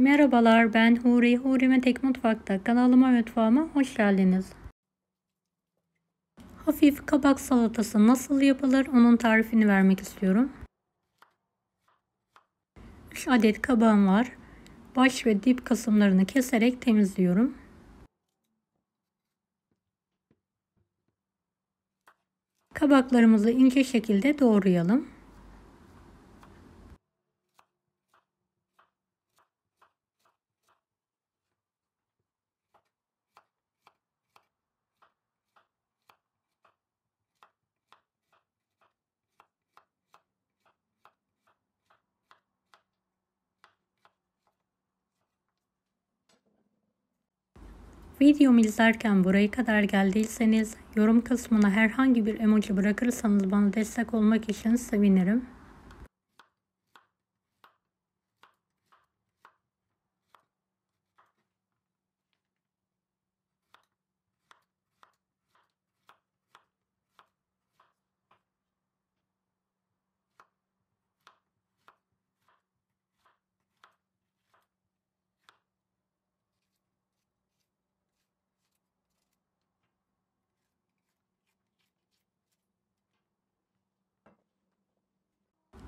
Merhabalar, ben Huri. Huri Metek Mutfak'ta kanalıma ve mutfağıma hoş geldiniz. Hafif kabak salatası nasıl yapılır onun tarifini vermek istiyorum. 3 adet kabağım var. Baş ve dip kısımlarını keserek temizliyorum. Kabaklarımızı ince şekilde doğrayalım. Videomu izlerken buraya kadar geldiyseniz yorum kısmına herhangi bir emoji bırakırsanız bana destek olmak için sevinirim.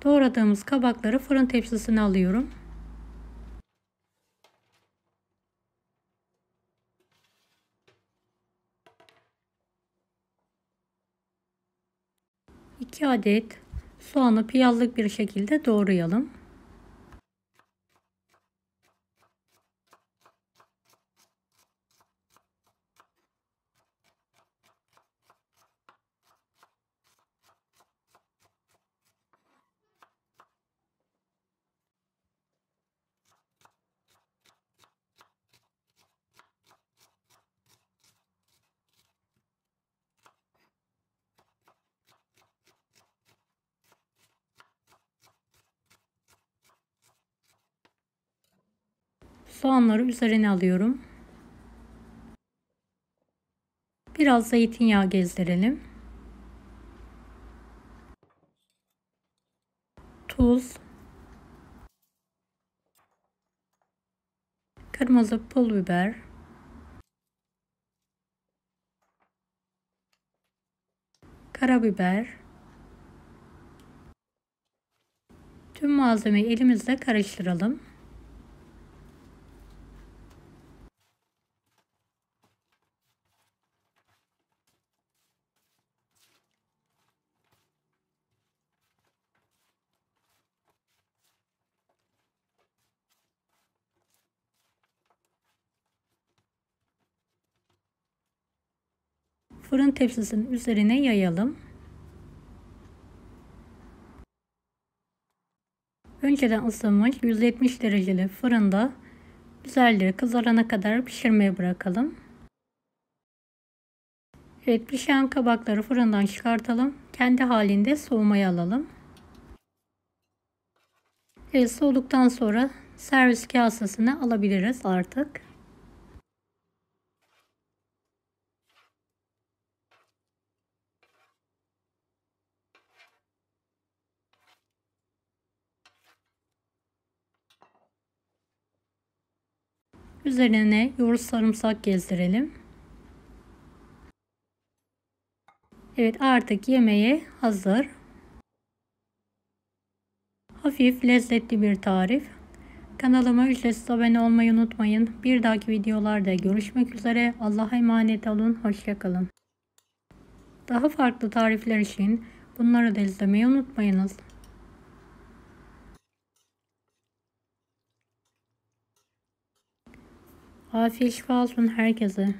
Doğradığımız kabakları fırın tepsisine alıyorum. İki adet soğanı piyazlık bir şekilde doğrayalım. Soğanları üzerine alıyorum. Biraz zeytinyağı gezdirelim. Tuz, kırmızı pul biber, karabiber. Tüm malzemeyi elimizle karıştıralım. Fırın tepsisinin üzerine yayalım. Önceden ısınmış 170 dereceli fırında üzerleri kızarana kadar pişirmeye bırakalım. Evet, pişen kabakları fırından çıkartalım. Kendi halinde soğumaya alalım. Evet, soğuduktan sonra servis kasesine alabiliriz artık. Üzerine yoğurt sarımsak gezdirelim. Evet, artık yemeğe hazır. Hafif lezzetli bir tarif. Kanalıma ücretsiz abone olmayı unutmayın. Bir dahaki videolarda görüşmek üzere. Allah'a emanet olun. Hoşça kalın. Daha farklı tarifler için bunları da izlemeyi unutmayınız. Afiyet şifa olsun herkese.